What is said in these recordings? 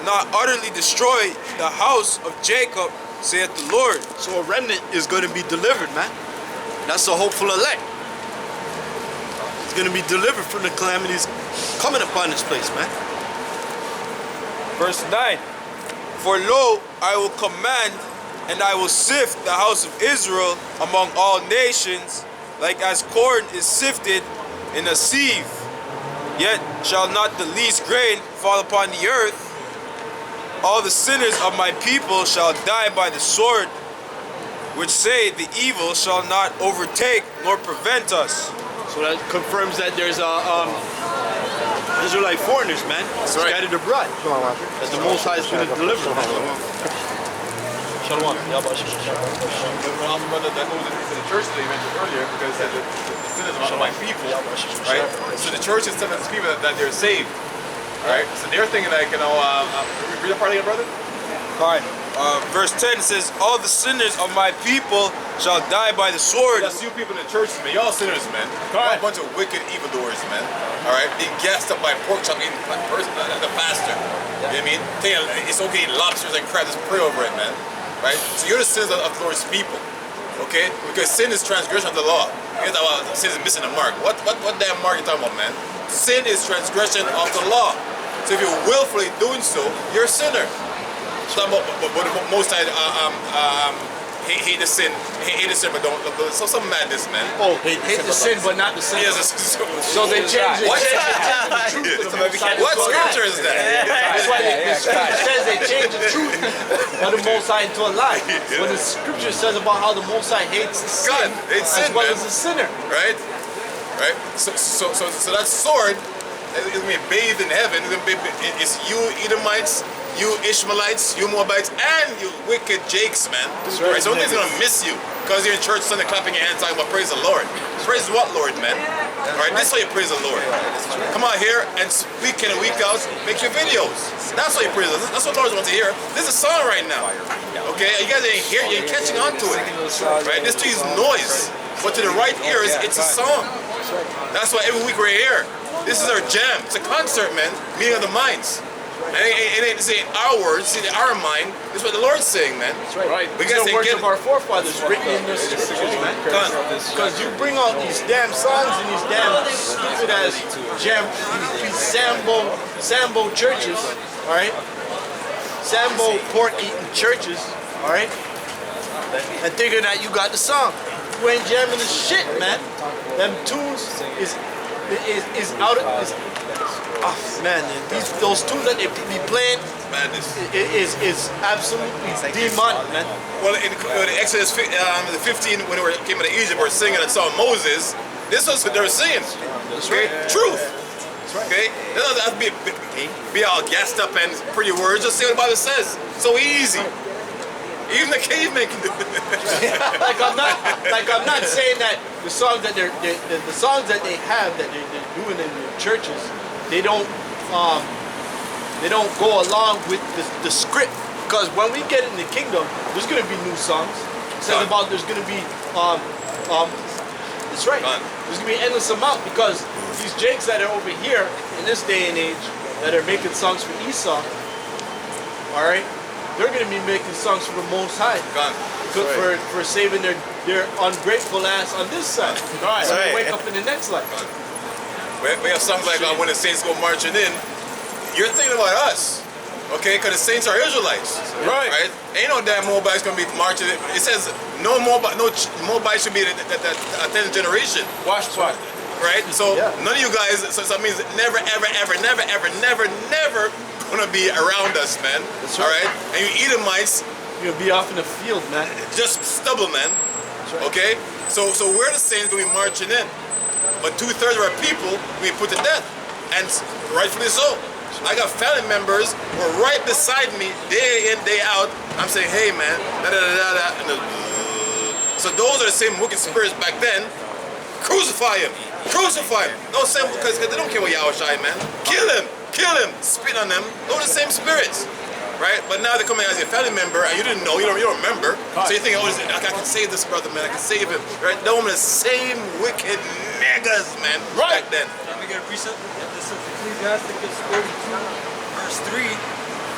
not utterly destroy the house of Jacob, saith the Lord. So a remnant is going to be delivered, man. That's the hopeful elect. It's going to be delivered from the calamities coming upon this place, man. Verse 9. For lo, I will command, and I will sift the house of Israel among all nations, like as corn is sifted in a sieve. Yet shall not the least grain fall upon the earth. All the sinners of my people shall die by the sword, which say the evil shall not overtake nor prevent us. So that confirms that there's Israelite foreigners, man, scattered abroad. That the Most High is going to deliver them. Shalom. Brother that goes into the church that you mentioned earlier, because the sinners are my people, right? So the church is telling these people that they're saved, right? So they're thinking like, you know, read the part again, brother? All right. Verse 10 says, all the sinners of my people shall die by the sword. That's you people in the churches, man. Y'all sinners, man. Y'all a bunch of wicked evildoers, man. All right? Being gassed up by pork chop eating the pastor. You know what I mean? It's okay to eat lobsters and crabs. Just pray over it, man. Right? So you're the sinners of the Lord's people. Okay? Because sin is transgression of the law. You know, sin is missing the mark. What damn mark you talking about, man? Sin is transgression of the law. So if you're willfully doing so, you're a sinner. So, but most times, hate the sin, but don't. So some madness, man. Oh, hate the sin, but not the sin. Yes, so they changed it. What scripture is that? That's why the scripture says they changed the truth of the Most High into a lie. When the scripture says about how the Most High hates the sin as well as the sinner. Right? Right? So that sword is going to be bathed in heaven. It's you Edomites, you Ishmaelites, you Moabites, and you wicked Jakes, man. Right? So nobody's going to miss you because you're in church Sunday clapping your hands talking about praise the Lord. Praise what, Lord, man? Right? This is how you praise the Lord. Come out here and week in and week out, make your videos. That's how you praise the Lord. That's what the Lord wants to hear. This is a song right now. Okay? You guys ain't here, you ain't catching on to it. Right? This to you is noise. But to the right ears, it's a song. That's why every week we're here. This is our jam. It's a concert, man. Meeting of the minds. And it ain't saying our words, it's our mind. This is what the Lord's saying, man. That's right. We got the words of our forefathers written in the scriptures, man. Because you bring out these damn songs and these damn stupid ass these Sambo churches, all right? Sambo pork eating churches, all right? And thinking that you got the song. You ain't jamming the shit, man. Them tunes is out of man, those tunes that they be playing, madness. Is absolutely demonic, man. Well, in Exodus 15, when we came out of Egypt, we're singing that song Moses. This was what they were singing. Okay, truth. Okay, they don't have to be all gassed up and pretty words. Just say what the Bible says. So easy. Even the cavemen can do it. I'm not saying that the songs that the songs that they have that they're doing in the churches, they don't go along with the script. Because when we get in the kingdom, there's gonna be new songs. It says about there's gonna be that's right. There's gonna be an endless amount because these jakes that are over here in this day and age that are making songs for Esau, all right. They're going to be making songs for the Most High, for saving their ungrateful ass on this side. When they wake up in the next life. We have songs like when the saints go marching in. You're thinking about us, okay? Because the saints are Israelites, right? Ain't no damn Moabites going to be marching. It says no Moabite should be the 10th generation. Watch. Right? So none of you guys. So that means never, never gonna be around us, man. That's right. All right? And you Edomites, you'll be off in the field, man. Just stubble, man. That's right. Okay? So we're the saints gonna be marching in. But 2/3 of our people we put to death. And rightfully so. I got family members who are right beside me day in, day out. I'm saying, hey man, and so those are the same wicked spirits back then. Crucify him. Crucify him. Don't say because they don't care what Yahushua, man. Kill him. Kill him, spit on them. Those are the same spirits, right? But now they're coming as a family member, and you didn't know, you don't remember. So you think, oh, I can save this brother, man. I can save him, right? No, the same wicked niggas, man. Back then. Can we get a precept? This is Ecclesiasticus 32, verse 3.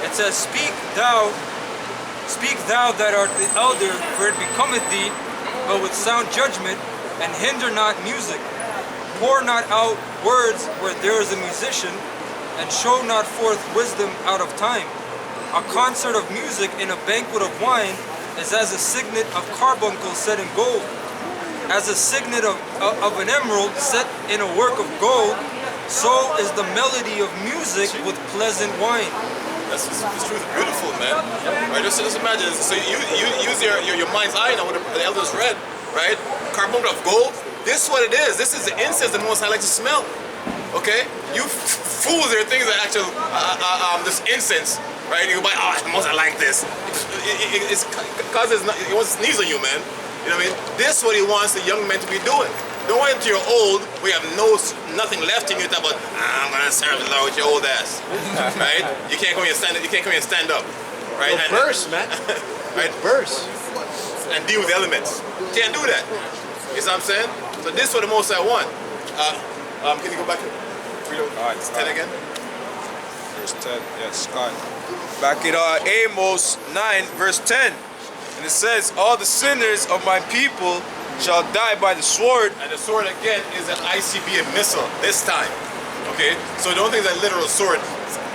It says, Speak thou that art the elder, for it becometh thee, but with sound judgment, and hinder not music. Pour not out words where there is a musician, and show not forth wisdom out of time. A concert of music in a banquet of wine is as a signet of carbuncle set in gold, as a signet of an emerald set in a work of gold. So is the melody of music with pleasant wine. That's truth, beautiful, man. Right? Just imagine. So you use your mind's eye now. What the elders read, right? Carbuncle of gold. This is what it is. This is the incense the Most High likes to smell. Okay? You fools are things that actually this incense, right? You go buy. Oh, the Most High like this. It's because he wants to sneeze on you, man. You know what I mean? This is what he wants the young men to be doing. Don't wait until you're old, we have nothing left in you to talk about, I'm gonna serve the Lord with your old ass. Right? You can't come here and stand up. You can't come here and stand up. Right? And burst, man. Right? Burst. And deal with the elements. Can't do that. You see what I'm saying? So this is what the Most I want. Can you go back? Alright, 10 again. Verse 10, yes, God. Back in Amos 9, verse 10. And it says, all the sinners of my people shall die by the sword. And the sword again is an ICBM missile this time. Okay? So don't think it's a literal sword.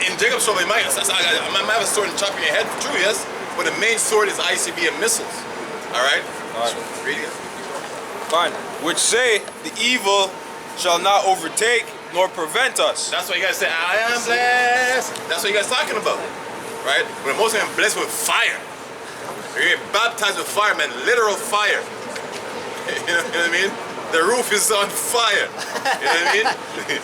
In Jacob's trouble, I might have a sword and chop your head, true, yes? But the main sword is ICBM missiles. Alright? Alright. Read it. Fine. Which say, the evil shall not overtake nor prevent us. That's why you guys say, I am blessed. That's what you guys talking about. Right? When most of them blessed with fire. You're getting baptized with fire, man. Literal fire. You know what I mean? The roof is on fire. You know what I mean?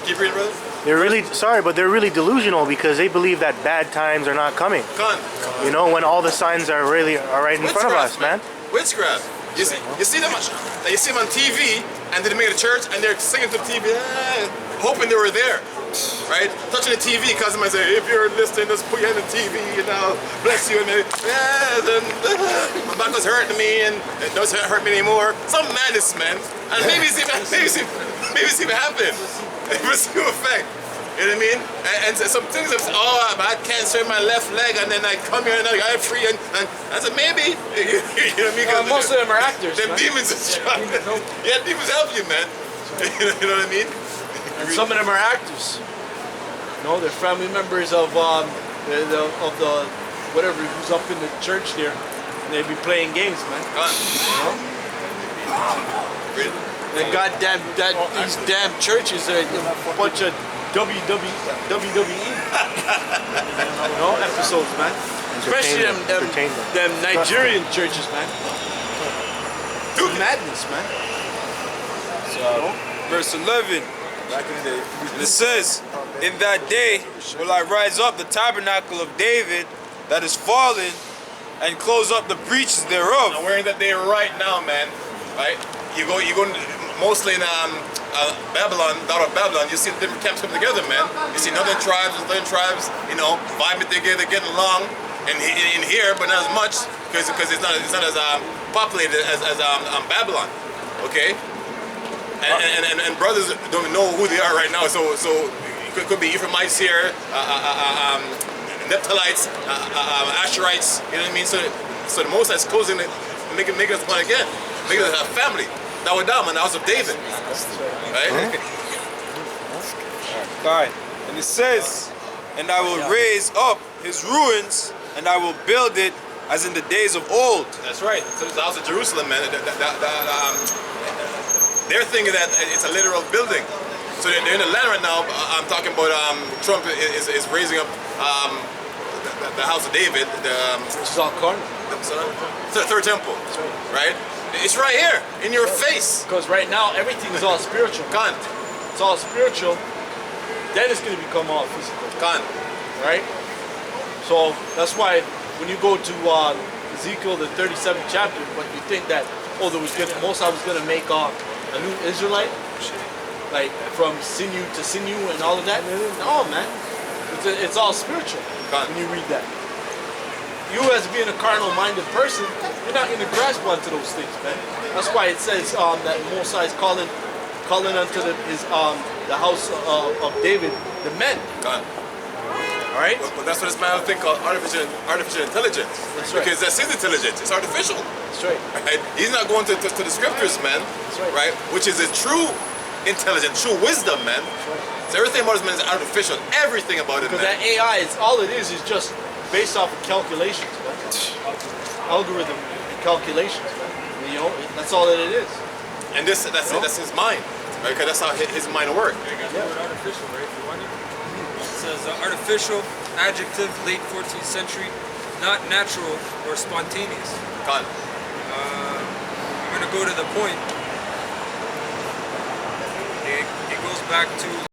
Keep reading, brother. They're really sorry, but they're really delusional because they believe that bad times are not coming. Con. You know, when all the signs are right in front of us, man. Witchcraft. You see them on TV, and then they make it a church, and they're singing to the TV, hoping they were there. Right? Touching the TV, because they might say, if you're listening, just put your hand on the TV, and I'll bless you, and maybe, my back was hurting me, and it doesn't hurt me anymore. Some madness, man. And maybe see what happened. Maybe see what effect. You know what I mean? And some things, oh, I had cancer in my left leg, and then I come here and I got free, and I said, maybe. You know what I mean? Most of them are actors, them demons are strong. Yeah, demons help you, man. You know what I mean? And some of them are actors. No, they're family members of the whatever who's up in the church there, and they be playing games, man. And goddamn, these damn churches are a bunch of WWE episodes, man. Especially them Nigerian churches, man. Madness, man. So, verse 11. Back in the day. And it says, in that day will I rise up the tabernacle of David that is fallen, and close up the breaches thereof. And we're in that day right now, man. Right? You go mostly in Babylon, out of Babylon, you see the different camps come together, man. You see northern tribes and southern tribes, vibing together, getting along. And in here, but not as much, because it's not as populated as Babylon. Okay? And brothers don't know who they are right now, so it could be Ephraimites here, Nephtalites, Asherites, you know what I mean? So the Most High is closing it, making us one again, making us a family. That was down in the house of David. Right? Right. And it says, and I will raise up his ruins, and I will build it as in the days of old. That's right. So it's the house of Jerusalem, man. They're thinking that it's a literal building. So they're in the land right now. I'm talking about Trump is raising up the house of David. Which is all carnal. The third temple, right? It's right here, in your face. Because right now, everything is all spiritual. Can't. It's all spiritual. Then it's going to become all physical. Can't. Right? So that's why when you go to Ezekiel, the 37th chapter, but you think that, Most I was going to make a new Israelite, like from sinew to sinew and all of that. No, man. It's all spiritual when you read that. You as being a carnal-minded person, you're not going to grasp onto those things, man. That's why it says that Moses is calling unto the house of David, the men. All right. But that's what this man think called artificial intelligence. That's right. Because that's his intelligence. It's artificial. That's right. Right? He's not going to the scriptures, man. That's right. Right? Which is a true intelligence, true wisdom, man. So everything about this man is artificial. Everything about it, Because man. that AI, it's all it is just based off of calculations, man. Algorithm calculations, man. You know, that's all that it is. And that's it. That's his mind. Right? Because that's how his mind works. You got the word artificial, right? If you want it. It says artificial, adjective, late 14th century, not natural or spontaneous. Gone. I'm going to go to the point. It goes back to